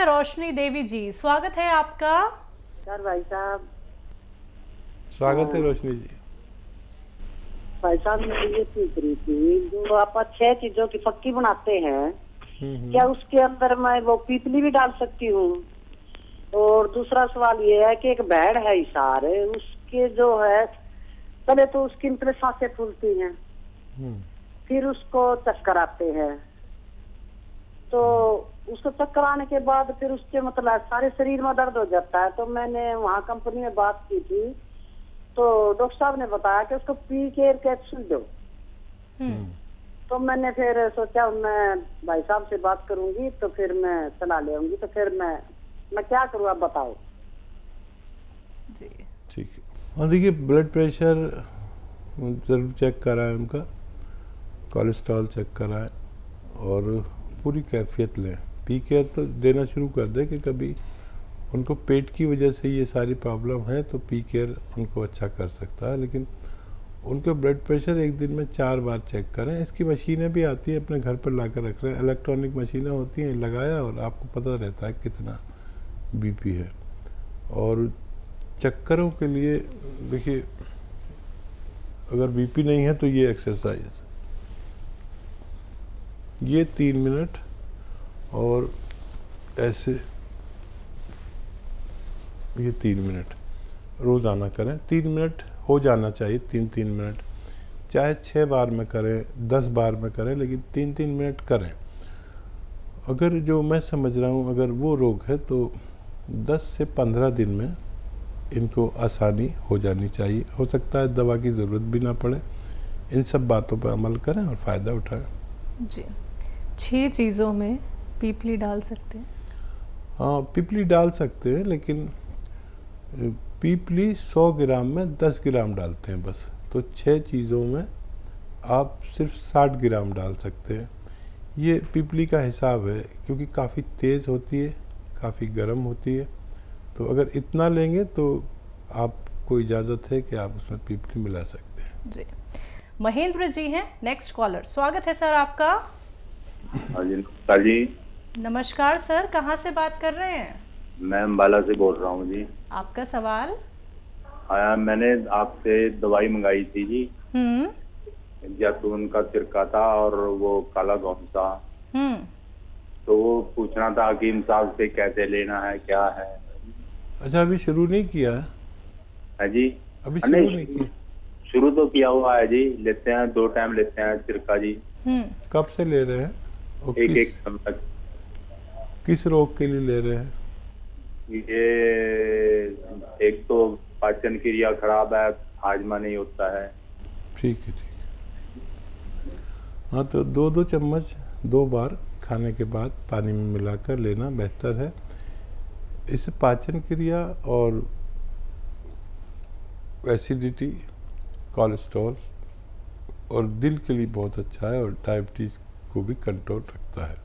हैं रोशनी देवी जी, स्वागत है आपका। सर भाई साहब, स्वागत है रोशनी जी। भाई साहब मैं ये पूछ रही थी, जो आप 6 चीजों की फक्की बनाते हैं, क्या उसके अंदर मैं वो पीपली भी डाल सकती हूँ? और दूसरा सवाल ये है कि एक भेड़ है इशार, उसके जो है पहले तो उसकी मतलब सांसें फूलती हैं, फिर उसको चक्कर आते हैं, तो उसको चक्कर आने के बाद फिर उसके मतलब सारे शरीर में दर्द हो जाता है। तो मैंने वहाँ कंपनी में बात की थी, तो डॉक्टर साहब ने बताया कि उसको पी केयर कैप्सूल दो। तो मैंने फिर सोचा मैं भाई साहब से बात करूंगी तो फिर मैं सलाह ले आऊंगी। तो फिर मैं क्या करूँ, आप बताओ जी। ठीक है। और देखिए, ब्लड प्रेशर ज़रूर चेक कराएं, उनका कोलेस्ट्रॉल चेक कराएं और पूरी कैफियत लें। पी केयर तो देना शुरू कर दें कि कभी उनको पेट की वजह से ये सारी प्रॉब्लम है तो पी केयर उनको अच्छा कर सकता है, लेकिन उनका ब्लड प्रेशर एक दिन में 4 बार चेक करें। इसकी मशीनें भी आती है, अपने घर पर ला कर रख रहे हैं, इलेक्ट्रॉनिक मशीनें होती हैं, लगाया और आपको पता रहता है कितना बीपी है। और चक्करों के लिए देखिए, अगर बीपी नहीं है तो ये एक्सरसाइज, ये 3 मिनट और ऐसे ये 3 मिनट रोज़ाना करें। 3 मिनट हो जाना चाहिए, 3-3 मिनट, चाहे 6 बार में करें 10 बार में करें, लेकिन 3-3 मिनट करें। अगर जो मैं समझ रहा हूँ अगर वो रोग है तो 10 से 15 दिन में इनको आसानी हो जानी चाहिए। हो सकता है दवा की ज़रूरत भी ना पड़े। इन सब बातों पर अमल करें और फ़ायदा उठाएं। जी, 6 चीज़ों में पीपली डाल सकते हैं? हाँ, पीपली डाल सकते हैं, लेकिन पीपली 100 ग्राम में 10 ग्राम डालते हैं बस। तो 6 चीज़ों में आप सिर्फ 60 ग्राम डाल सकते हैं। ये पीपली का हिसाब है, क्योंकि काफ़ी तेज़ होती है, काफ़ी गर्म होती है। तो अगर इतना लेंगे तो आपको इजाज़त है कि आप उसमें पीपली मिला सकते हैं। जी। महेंद्र जी हैं नेक्स्ट कॉलर, स्वागत है सर आपका। हाँ जी, नमस्कार जी। नमस्कार सर, कहाँ से बात कर रहे हैं? मैं अम्बाला से बोल रहा हूँ जी। आपका सवाल? हाँ, मैंने आपसे दवाई मंगाई थी जी, जैतून का सिरका था और वो काला घोंस था। तो वो पूछना था कि हिसाब से कैसे लेना है, क्या है। अच्छा, अभी शुरू नहीं किया है? है जी, अभी शुरू नहीं किया? शुरू तो किया हुआ है जी। लेते हैं, 2 टाइम लेते हैं सिरका जी। कब से ले रहे हैं? और एक चम्मच। किस रोग के लिए ले रहे हैं? ये एक तो पाचन क्रिया खराब है, हाजमा नहीं होता है। ठीक है, ठीक है। हाँ, तो 2-2 चम्मच 2 बार खाने के बाद पानी में मिलाकर लेना बेहतर है। इससे पाचन क्रिया और एसिडिटी, कोलेस्ट्रॉल और दिल के लिए बहुत अच्छा है, और डायबिटीज़ को भी कंट्रोल रखता है।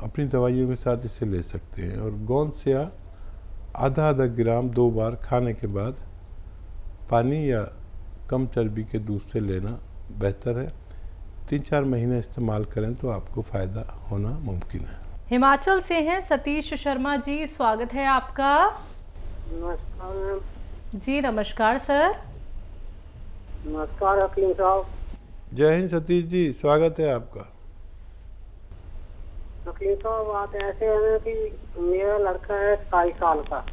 अपनी दवाइयों के साथ इसे ले सकते हैं। और गोंद या आधा ग्राम 2 बार खाने के बाद पानी या कम चर्बी के दूध से लेना बेहतर है। 3-4 महीने इस्तेमाल करें तो आपको फ़ायदा होना मुमकिन है। हिमाचल से हैं सतीश शर्मा जी, स्वागत है आपका। नमस्कार जी नमस्कार सर। नमस्कार अखिल साहब। जय हिंद सतीश जी, स्वागत है आपका। अखिल साहब, बात ऐसे है कि मेरा लड़का है 27 साल का,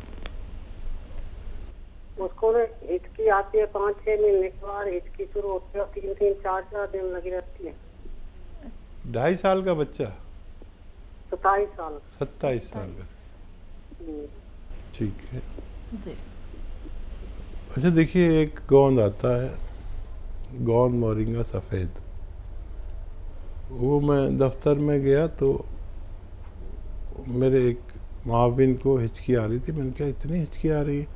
उसको ना हिचकी आती है 5-6 महीने के बाद हिचकी शुरू होती है, 3-3, 4-4 दिन लगी रहती है। 2.5 साल का बच्चा? 27 साल। 27 साल का, ठीक है जी। अच्छा, देखिए, एक गोंद आता है, गोंद मोरिंगा सफ़ेद। वो मैं दफ्तर में गया तो मेरे एक माविन को हिचकी आ रही थी। मैंने कहा, इतनी हिचकी आ रही है?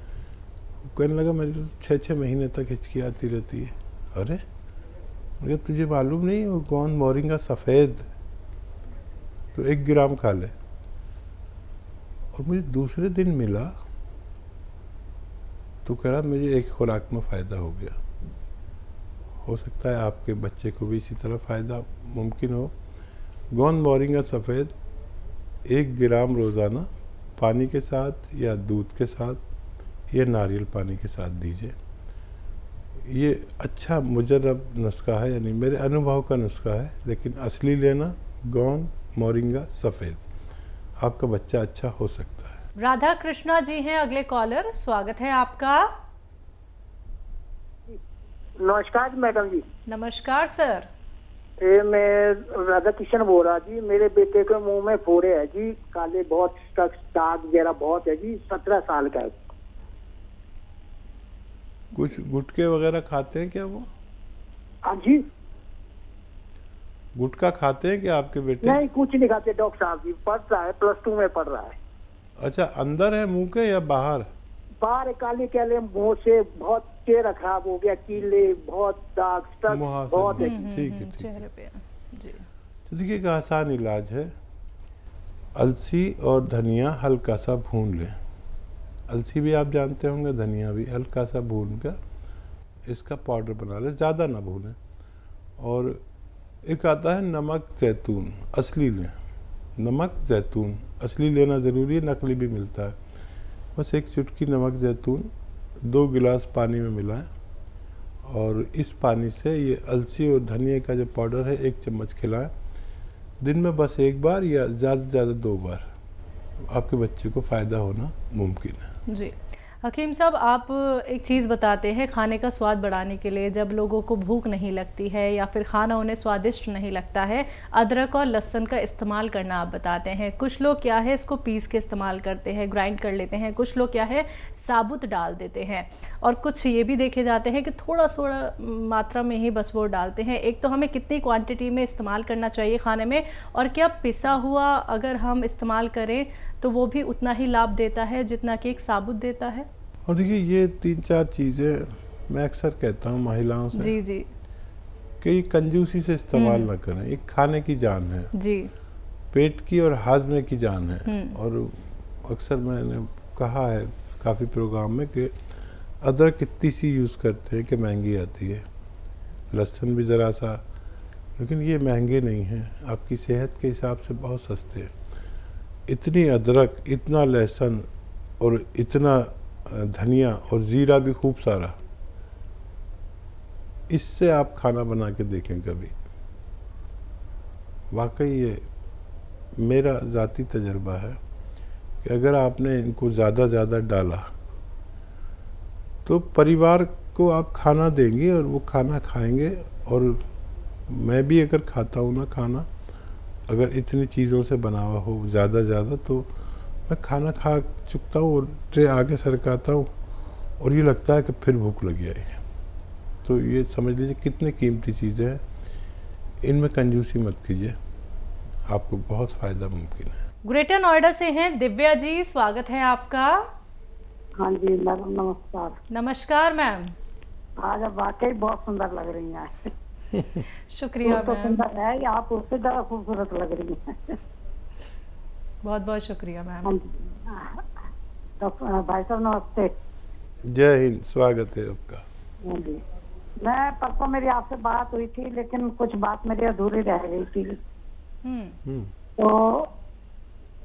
कहने लगा, मेरी तो 6-6 महीने तक हिचकी आती रहती है। अरे, मुझे तुझे मालूम नहीं वो गोंद मोरिंगा सफ़ेद, तो 1 ग्राम खा ले। और मुझे दूसरे दिन मिला तो कह रहा मुझे एक खुराक में फ़ायदा हो गया। हो सकता है आपके बच्चे को भी इसी तरह फ़ायदा मुमकिन हो। गोंद मोरिंगा सफ़ेद 1 ग्राम रोज़ाना पानी के साथ या दूध के साथ या नारियल पानी के साथ दीजिए। ये अच्छा मुजर्रब नुस्खा है, यानी मेरे अनुभव का नुस्खा है, लेकिन असली लेना गोंद, मोरिंगा, सफ़ेद, आपका बच्चा अच्छा हो सकता है। राधा कृष्णा जी हैं अगले कॉलर, स्वागत है आपका। नमस्कार मैडम जी। नमस्कार सर। मैं राधा किशन बोल रहा जी। मेरे बेटे के मुंह में फोड़े है जी, काले बहुत, दाग वगैरह बहुत है जी। 17 साल का है। कुछ गुटके वगैरह खाते हैं क्या वो? हाँ जी। गुटखा खाते हैं क्या आपके बेटे? नहीं, कुछ नहीं खाते डॉक्टर साहब जी। पढ़ रहा है, +2 में पढ़ रहा है। अच्छा, अंदर है मुंह के या बाहर? बाहर काले काले मुंह से, बहुत चेहरा खराब हो गया, कीले, बहुत दाग, बहुत है। ठीक है, ठीक चेहरे है। पे जी। तो देखिए, एक आसान इलाज है। अलसी और धनिया हल्का सा भून लें। अलसी भी आप जानते होंगे, धनिया भी हल्का सा भून कर इसका पाउडर बना लें, ज़्यादा ना भूनें। और एक आता है नमक जैतून, असली लें। नमक जैतून असली लेना ज़रूरी है, नकली भी मिलता है। बस 1 चुटकी नमक जैतून 2 गिलास पानी में मिलाएं और इस पानी से ये अलसी और धनिया का जो पाउडर है 1 चम्मच खिलाएं। दिन में बस 1 बार या ज़्यादा से ज़्यादा 2 बार, आपके बच्चे को फ़ायदा होना मुमकिन है। जी हकीम साहब, आप एक चीज़ बताते हैं खाने का स्वाद बढ़ाने के लिए, जब लोगों को भूख नहीं लगती है या फिर खाना उन्हें स्वादिष्ट नहीं लगता है, अदरक और लहसुन का इस्तेमाल करना आप बताते हैं। कुछ लोग क्या है इसको पीस के इस्तेमाल करते हैं, ग्राइंड कर लेते हैं, कुछ लोग क्या है साबुत डाल देते हैं, और कुछ ये भी देखे जाते हैं कि थोड़ा थोड़ा मात्रा में ही बस वो डालते हैं। एक तो हमें कितनी क्वांटिटी में इस्तेमाल करना चाहिए खाने में, और क्या पिसा हुआ अगर हम इस्तेमाल करें तो वो भी उतना ही लाभ देता है जितना कि एक साबुत देता है? और देखिए, ये 3-4 चीज़ें मैं अक्सर कहता हूँ महिलाओं से जी जी कि कंजूसी से इस्तेमाल ना करें। एक खाने की जान है जी, पेट की और हाजमे की जान है। और अक्सर मैंने कहा है काफ़ी प्रोग्राम में कि अदरक इतनी सी यूज़ करते हैं कि महंगी आती है, लहसुन भी ज़रा सा, लेकिन ये महंगे नहीं हैं, आपकी सेहत के हिसाब से बहुत सस्ते हैं। इतनी अदरक, इतना लहसुन और इतना धनिया और ज़ीरा भी खूब सारा, इससे आप खाना बना के देखें कभी। वाकई ये मेरा ज़ाती तजर्बा है कि अगर आपने इनको ज़्यादा डाला तो परिवार को आप खाना देंगे और वो खाना खाएंगे। और मैं भी अगर खाता हूँ ना खाना, अगर इतनी चीज़ों से बना हुआ हो ज़्यादा, तो मैं खाना खा चुकता हूँ और ट्रे आगे सरकाता हूँ और ये लगता है कि फिर भूख लगी आई है। तो ये समझ लीजिए कितनी कीमती चीज़ें हैं, इनमें कंजूसी मत कीजिए, आपको बहुत फ़ायदा मुमकिन है। ग्रेटर नोएडा से हैं दिव्या जी, स्वागत है आपका। हाँ जी मैडम, नमस्कार। नमस्कार मैम। आज आप वाकई बहुत सुंदर लग रही हैं। शुक्रिया तो मैम, सुंदर है या आप उससे ज़्यादा खूबसूरत लग रही हैं। बहुत बहुत शुक्रिया मैम। हाँ जी। तो भाई साहब नमस्ते। जय हिंद, स्वागत है आपका। हाँ जी, मैं परसों मेरी आपसे बात हुई थी, लेकिन कुछ बात मेरी अधूरी रह गई थी। तो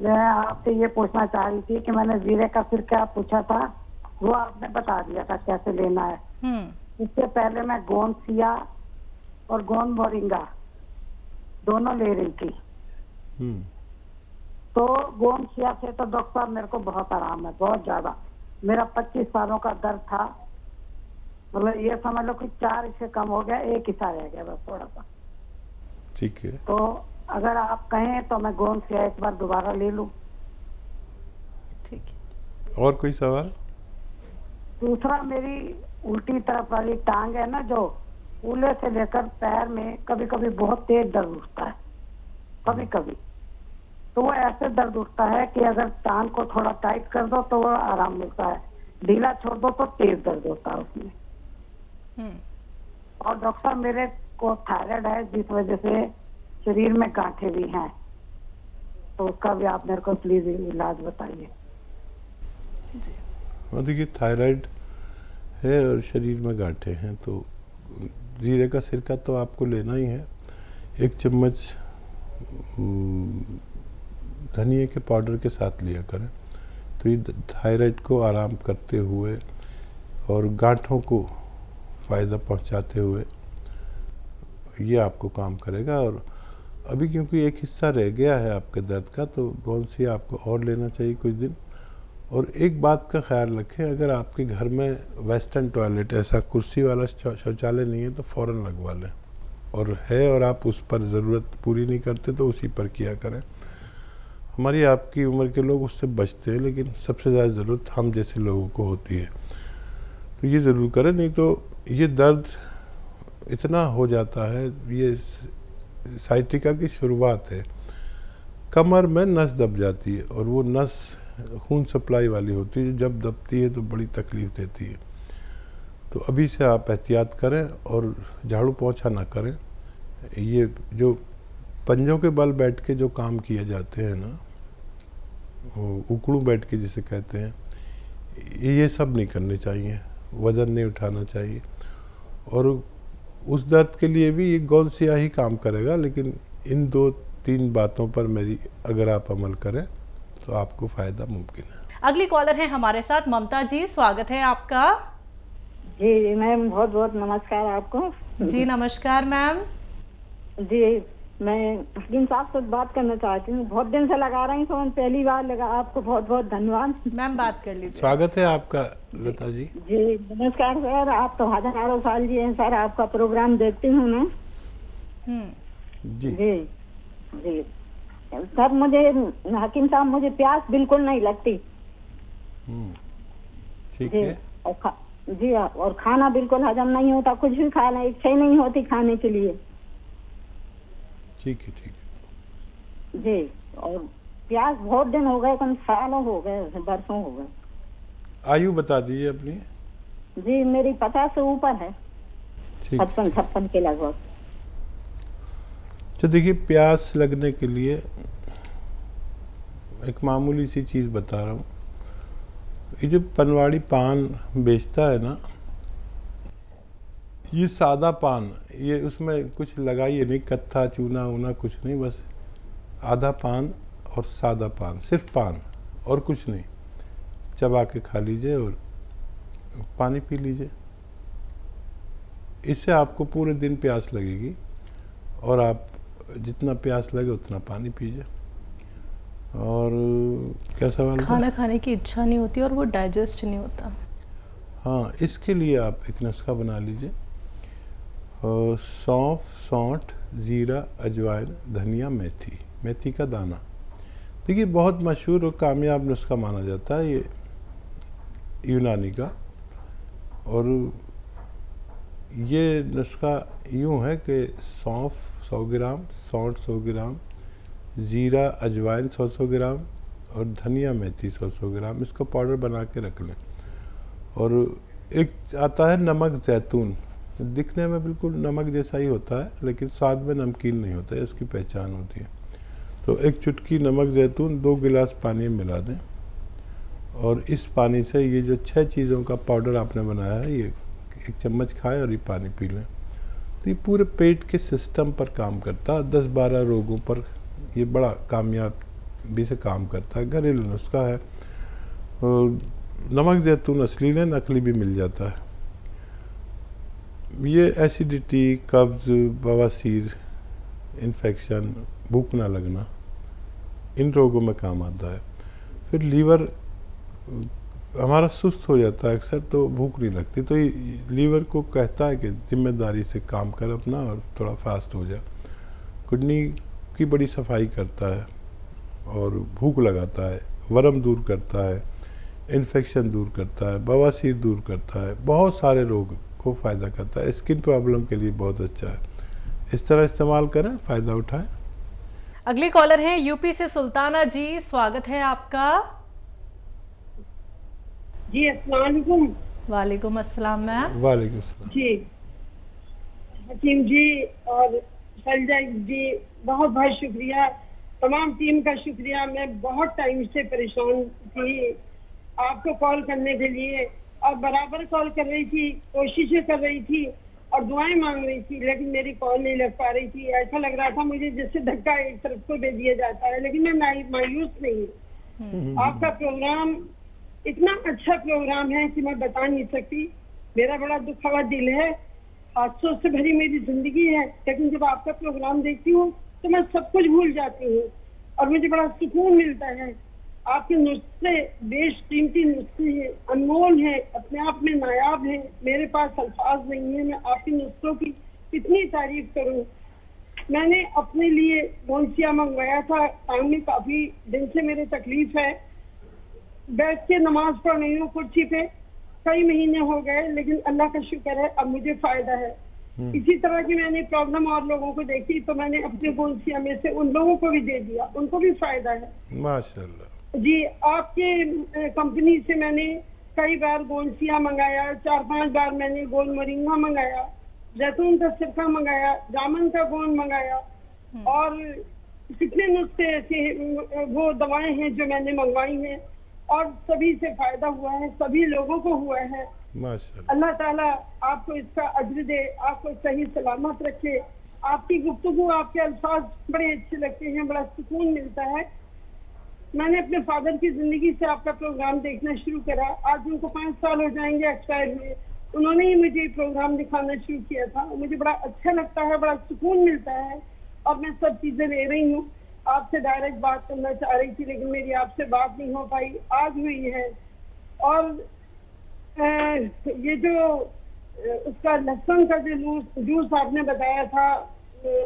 मैं आपसे ये पूछना चाह रही थी कि मैंने जीरे का सिरका पूछा था, वो आपने बता दिया था कैसे लेना है। इससे पहले मैं गोंद सिया और गोंद मोरिंगा दोनों ले रही थी। तो गोंद सिया से तो डॉक्टर साहब मेरे को बहुत आराम है, बहुत ज्यादा। मेरा 25 सालों का दर्द था, मतलब ये समझ लो कि 4 इससे कम हो गया, 1 हिस्सा रह गया बस थोड़ा सा। ठीक है। तो अगर आप कहें तो मैं गोंद सिया एक बार दोबारा ले लूं। ठीक है। और कोई सवाल? दूसरा, मेरी उल्टी तरफ वाली टांग है ना, जो कूल्हे से लेकर पैर में कभी कभी बहुत तेज दर्द उठता है, कभी कभी तो वो ऐसे दर्द उठता है कि अगर टांग को थोड़ा टाइट कर दो तो वो आराम मिलता है, ढीला छोड़ दो तो तेज दर्द होता है उसमें। और डॉक्टर मेरे को थायराइड है, जिस वजह से शरीर में गांठें भी हैं, तो उसका भी आप मेरे को प्लीज इलाज बताइए। देखिए, थायराइड है और शरीर में गांठें हैं, तो जीरे का सिरका तो आपको लेना ही है। 1 चम्मच धनिए के पाउडर के साथ लिया करें। तो ये थायराइड को आराम करते हुए और गांठों को फ़ायदा पहुंचाते हुए ये आपको काम करेगा। और अभी क्योंकि एक हिस्सा रह गया है आपके दर्द का, तो गोंदसी आपको और लेना चाहिए कुछ दिन। और एक बात का ख्याल रखें, अगर आपके घर में वेस्टर्न टॉयलेट, ऐसा कुर्सी वाला शौचालय नहीं है तो फ़ौरन लगवा लें, और है और आप उस पर ज़रूरत पूरी नहीं करते तो उसी पर किया करें। हमारी आपकी उम्र के लोग उससे बचते हैं, लेकिन सबसे ज़्यादा ज़रूरत हम जैसे लोगों को होती है, तो ये ज़रूर करें, नहीं तो ये दर्द इतना हो जाता है। ये साइटिका की शुरुआत है। कमर में नस दब जाती है और वो नस खून सप्लाई वाली होती है, जब दबती है तो बड़ी तकलीफ़ देती है। तो अभी से आप एहतियात करें और झाड़ू पोंछा ना करें। ये जो पंजों के बल बैठ के जो काम किए जाते हैं ना, उकड़ू बैठ के जिसे कहते हैं, ये सब नहीं करने चाहिए, वज़न नहीं उठाना चाहिए। और उस दर्द के लिए भी ये गोंदसिया ही काम करेगा, लेकिन इन 2-3 बातों पर मेरी अगर आप अमल करें तो आपको फ़ायदा मुमकिन है। अगली कॉलर है हमारे साथ ममता जी, स्वागत है आपका। जी मैम, बहुत बहुत नमस्कार आपको। जी नमस्कार मैम। जी, मैं हकीम साहब से बात करना चाहती हूँ। बहुत दिन से लगा रही हूँ, पहली बार लगा। आपको बहुत बहुत धन्यवाद। मैम बात कर लीजिए। स्वागत है आपका लता जी। जी नमस्कार सर, आप तो हजारों साल जी हैं सर, आपका प्रोग्राम देखती हूँ मैं। जी जी जी सर, मुझे हकीम साहब, मुझे प्यास बिल्कुल नहीं लगती। ठीक जी, है। और खाना बिल्कुल हजम नहीं होता, कुछ भी खाना इच्छा ही नहीं होती खाने के लिए। ठीक है। जी, और प्यास बहुत दिन हो गए, कम सालों हो गए, बरसों हो गए। आयु बता दीजिए अपनी। जी मेरी 50 से ऊपर है, ठीक। 56 के लगभग। तो देखिए, प्यास लगने के लिए एक मामूली सी चीज़ बता रहा हूँ। ये जो पनवाड़ी पान बेचता है ना, ये सादा पान, ये उसमें कुछ लगाइए नहीं, कत्था चूना वूना कुछ नहीं, बस आधा पान और सादा पान, सिर्फ पान और कुछ नहीं, चबा के खा लीजिए और पानी पी लीजिए। इससे आपको पूरे दिन प्यास लगेगी और आप जितना प्यास लगे उतना पानी पीजिए। और क्या सवाल? खाना खाने की इच्छा नहीं होती और वो डाइजेस्ट नहीं होता। हाँ, इसके लिए आप एक नुस्खा बना लीजिए। सौंफ, सौंठ, ज़ीरा, अजवाइन, धनिया, मेथी का दाना। देखिए, बहुत मशहूर और कामयाब नुस्खा माना जाता है ये यूनानी का। और ये नुस्खा यूँ है कि सौंफ 100 ग्राम, सौंठ 100 ग्राम, ज़ीरा अजवाइन 100 ग्राम और धनिया मेथी 100 ग्राम, इसको पाउडर बना के रख लें। और एक आता है नमक ज़ैतून, दिखने में बिल्कुल नमक जैसा ही होता है, लेकिन स्वाद में नमकीन नहीं होता है, इसकी पहचान होती है। तो एक चुटकी नमक ज़ैतून 2 गिलास पानी में मिला दें और इस पानी से ये जो 6 चीज़ों का पाउडर आपने बनाया है, ये 1 चम्मच खाएं और ये पानी पी लें। तो ये पूरे पेट के सिस्टम पर काम करता है, 10-12 रोगों पर ये बड़ा कामयाबी से काम करता है। घरेलू नुस्खा है। और नमक ज़ैतून असली लें, नकली भी मिल जाता है। ये एसिडिटी, कब्ज़, बवासीर, इन्फेक्शन, भूख ना लगना, इन रोगों में काम आता है। फिर लीवर हमारा सुस्त हो जाता है अक्सर, तो भूख नहीं लगती, तो ये लीवर को कहता है कि जिम्मेदारी से काम कर अपना और थोड़ा फास्ट हो जा। किडनी की बड़ी सफाई करता है और भूख लगाता है, वरम दूर करता है, इन्फेक्शन दूर करता है, बवासीर दूर करता है, बहुत सारे रोग को फ़ायदा करता है। स्किन प्रॉब्लम के लिए बहुत अच्छा है। इस तरह इस्तेमाल करें, फ़ायदा उठाएं। अगली कॉलर है यूपी से सुल्ताना जी, स्वागत है आपका। जी अस्सलाम वालेकुम। वालेकुम अस्सलाम मैम। वालेकुम अस्सलाम। जी हकीम जी और सलजा जी, बहुत बहुत शुक्रिया, तमाम टीम का शुक्रिया। मैं बहुत टाइम से परेशान थी आपको कॉल करने के लिए और बराबर कॉल कर रही थी, कोशिशें कर रही थी, और दुआएं मांग रही थी, लेकिन मेरी कॉल नहीं लग पा रही थी। ऐसा लग रहा था मुझे जैसे धक्का एक तरफ को दे दिया जाता है, लेकिन मैं मायूस नहीं हूँ। आपका प्रोग्राम इतना अच्छा प्रोग्राम है कि मैं बता नहीं सकती। मेरा बड़ा दुखा हुआ दिल है, हादसों से भरी मेरी जिंदगी है, लेकिन जब आपका प्रोग्राम देखती हूँ तो मैं सब कुछ भूल जाती हूँ और मुझे बड़ा सुकून मिलता है। आपके नुस्खे बेशकीमती नुस्खे हैं, अनमोल हैं, अपने आप में नायाब हैं। मेरे पास अल्फाज नहीं है, मैं आपके नुस्खों की कितनी तारीफ करूं। मैंने अपने लिए गोंसिया मंगवाया था, टांग में काफी दिन से मेरे तकलीफ है, बैठ के नमाज पढ़ रही हूँ कुर्सी पे, कई महीने हो गए, लेकिन अल्लाह का शुक्र है अब मुझे फायदा है। इसी तरह की मैंने प्रॉब्लम और लोगों को देखी तो मैंने अपने गोंसिया में से उन लोगों को भी दे दिया, उनको भी फायदा है। माशाल्लाह जी, आपके कंपनी से मैंने कई बार गोंसिया मंगाया, 4-5 बार मैंने गोल मोरिंगा मंगाया, जैतून का सिरका मंगाया, जामुन का गोंद मंगाया और कितने नुस्खे ऐसे वो दवाएं हैं जो मैंने मंगवाई हैं और सभी से फायदा हुआ है, सभी लोगों को हुआ है। माशाल्लाह। अल्लाह ताला आपको इसका अज्र दे, आपको सही सलामत रखे। आपकी गुफ्तगू, आपके अल्फाज बड़े अच्छे लगते हैं, बड़ा सुकून मिलता है। मैंने अपने फादर की जिंदगी से आपका प्रोग्राम देखना शुरू करा, आज उनको 5 साल हो जाएंगे एक्सपायर हुए। उन्होंने ही मुझे प्रोग्राम दिखाना शुरू किया था, मुझे बड़ा अच्छा लगता है, बड़ा सुकून मिलता है और मैं सब चीजें ले रही हूँ। आपसे डायरेक्ट बात करना चाह रही थी लेकिन मेरी आपसे बात नहीं हो पाई, आज हुई है। और ये जो उसका लहसुन का जो जूस आपने बताया था,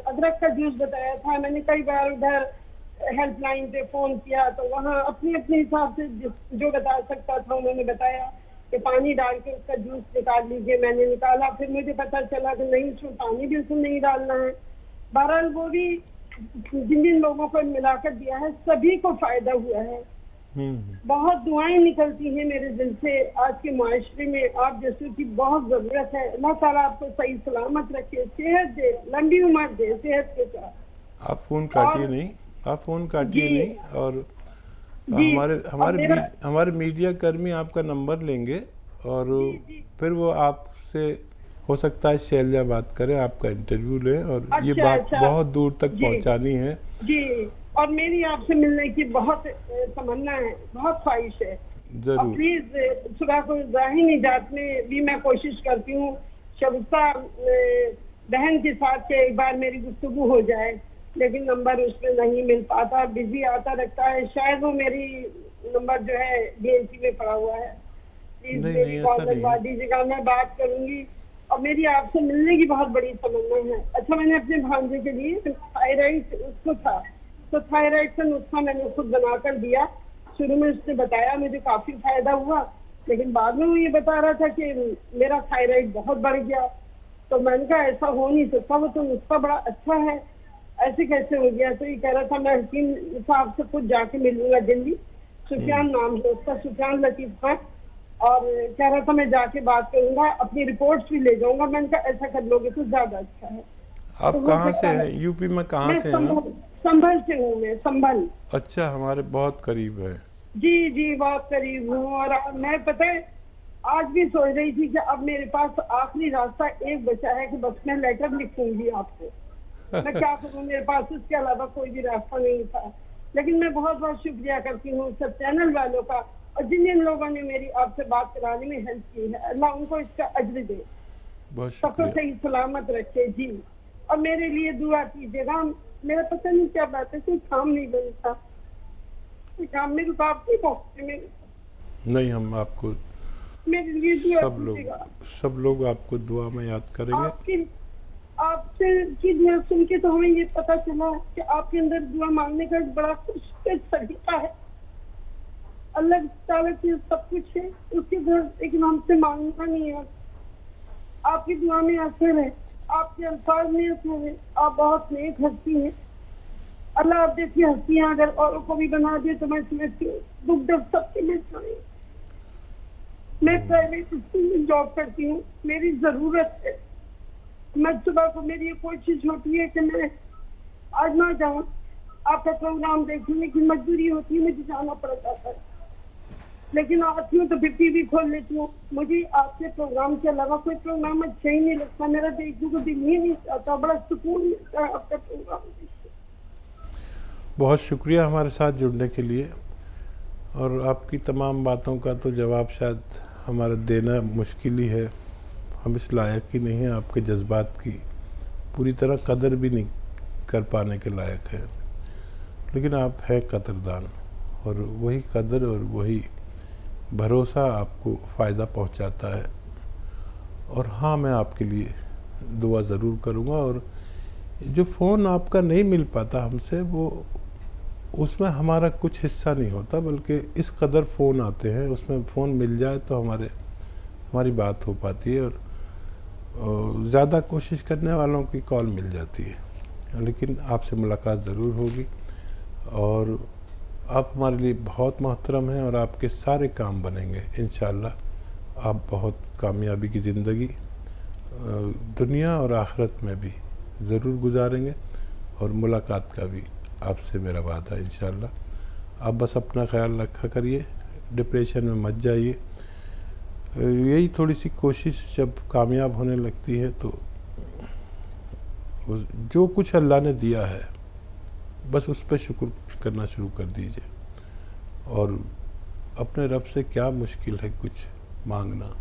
अदरक का जूस बताया था, मैंने कई बार उधर हेल्पलाइन पे फोन किया तो वहाँ अपने अपने हिसाब से जो बता सकता था उन्होंने बताया कि पानी डाल के उसका जूस निकाल लीजिए। मैंने निकाला, फिर मुझे पता चला कि नहीं, उसमें पानी बिल्कुल नहीं डालना है। बहरहाल वो भी जिन जिन लोगों को मिलाकर दिया है सभी को फायदा हुआ है। बहुत दुआएं निकलती हैं मेरे दिल से आज के माशरे में, आप जैसे की बहुत जरूरत है। अल्लाह ताला आपको सही सलामत रखे, सेहत दे, लंबी उम्र दे सेहत के साथ। आप फोन काटिए नहीं, आप फोन काटिए नहीं। और हमारे मीडिया कर्मी आपका नंबर लेंगे और फिर वो आपसे हो सकता है शैल्या बात करें, आपका इंटरव्यू लें और ये बात बहुत दूर तक पहुंचानी है। जी, और मेरी आपसे मिलने की बहुत तमन्ना है, बहुत ख्वाहिश है। जरूर। प्लीज सुबह को जाहिर निजात में भी मैं कोशिश करती हूँ शगुफ्ता बहन के साथ के एक बार मेरी गुफ्तगू हो जाए, लेकिन नंबर उसमें नहीं मिल पाता, बिजी आता रहता है। शायद वो मेरी नंबर जो है DNC में पड़ा हुआ है। प्लीज मेरी कॉल लगवा दीजिएगा, मैं बात करूंगी। और मेरी आपसे मिलने की बहुत बड़ी तमन्ना है। अच्छा, मैंने अपने भांजे के लिए थायराइड उसको था तो थायराइड का नुस्खा मैंने खुद बनाकर दिया। शुरू में उसने बताया, मुझे काफी फायदा हुआ, लेकिन बाद में वो ये बता रहा था कि मेरा थायराइड बहुत बढ़ गया। तो मैंने कहा ऐसा हो नहीं सकता, वो तो नुस्खा बड़ा अच्छा है, ऐसे कैसे हो गया? तो ये कह रहा था मैं हकीम साहब से खुद जाके मिलूंगा दिल्ली, सुफियान नाम है उसका, सुफियान लतीफ खान, और कह रहा था मैं जाके बात करूंगा, अपनी रिपोर्ट्स भी ले जाऊंगा। मैंने कहा ऐसा कर लोगे तो ज्यादा अच्छा है। आप तो कहाँ से हैं? यूपी में कहाँ से हैं? संभल से हूँ मैं, संभल। अच्छा, हमारे बहुत करीब है। जी जी, बहुत करीब हूँ। और मैं पता है आज भी सोच रही थी कि अब मेरे पास आखिरी रास्ता एक बचा है कि बस मैं लेटर लिखूंगी आपको। मैं क्या करूँ, मेरे पास इसके अलावा कोई भी रास्ता नहीं था। लेकिन मैं बहुत बहुत शुक्रिया करती हूँ सब चैनल वालों का और जिन जिन लोगों ने मेरी आपसे बात कराने में हेल्प की है। अल्लाह उनको इसका अज्र दे, सबको सही सलामत रखे। जी, और मेरे लिए दुआ कीजिएगा। मेरा पता नहीं क्या बात है, कोई काम नहीं बनता, काम में रुकावट नहीं पहुँचते मेरे। नहीं, हम आपको मेरे लिए दुआ सब लोग आपको दुआ में याद करेंगे। आपसे की दुआ सुन के तो हमें ये पता चला कि आपके अंदर दुआ मांगने का एक बड़ा खुशकिस्मत तरीका है। अल्लाह ताला की सब कुछ है, उसके घर लेकिन हमसे मांगना नहीं है। आपकी दुआ में असर है, आपके अल्फाज में असर है, आप बहुत नेक हस्ती हैं। अल्लाह आप जैसी हस्तियाँ अगर औरों को भी बना दे तो मैं समझती हूँ दुख दर्द सबके लिए चाहिए। मैं प्राइवेट स्कूल में जॉब करती हूँ, मेरी जरूरत है। मैं सुबह को मेरी ये कोशिश होती है कि मैं आज ना जाऊँ आपका प्रोग्राम देखने की मजबूरी होती है, मुझे जाना पड़ जाता है। लेकिन आती हूँ तो फिर टीवी खोल लेती हूँ। मुझे आपके प्रोग्राम के अलावा कोई प्रोग्राम अच्छा ही नहीं लगता, मेरा देखने को दिल ही नहीं चाहता, बड़ा सुकून मिलता है आपका प्रोग्राम। बहुत शुक्रिया हमारे साथ जुड़ने के लिए, और आपकी तमाम बातों का तो जवाब शायद हमारा देना मुश्किल ही है। हम इस लायक ही नहीं हैं, आपके जज्बात की पूरी तरह कदर भी नहीं कर पाने के लायक हैं, लेकिन आप हैं कदरदान, और वही कदर और वही भरोसा आपको फ़ायदा पहुंचाता है। और हाँ, मैं आपके लिए दुआ ज़रूर करूँगा। और जो फ़ोन आपका नहीं मिल पाता हमसे, वो उसमें हमारा कुछ हिस्सा नहीं होता, बल्कि इस कदर फ़ोन आते हैं, उसमें फ़ोन मिल जाए तो हमारी बात हो पाती है, और ज़्यादा कोशिश करने वालों की कॉल मिल जाती है। लेकिन आपसे मुलाकात ज़रूर होगी, और आप हमारे लिए बहुत मोहतरम हैं, और आपके सारे काम बनेंगे इंशाअल्लाह। आप बहुत कामयाबी की ज़िंदगी दुनिया और आखिरत में भी ज़रूर गुजारेंगे, और मुलाकात का भी आपसे मेरा वादा है इंशाअल्लाह। आप बस अपना ख्याल रखा करिए, डिप्रेशन में मत जाइए। यही थोड़ी सी कोशिश जब कामयाब होने लगती है तो जो कुछ अल्लाह ने दिया है बस उस पर शुक्र करना शुरू कर दीजिए। और अपने रब से क्या मुश्किल है कुछ मांगना,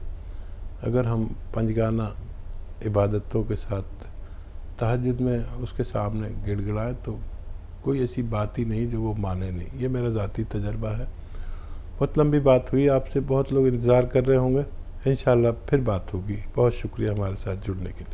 अगर हम पंजगाना इबादतों के साथ तहज्जुद में उसके सामने गिड़गिड़ाएं तो कोई ऐसी बात ही नहीं जो वो माने नहीं। ये मेरा ज़ाती तजर्बा है। बहुत लंबी बात हुई, आपसे बहुत लोग इंतज़ार कर रहे होंगे, इंशाअल्लाह फिर बात होगी। बहुत शुक्रिया हमारे साथ जुड़ने के लिए।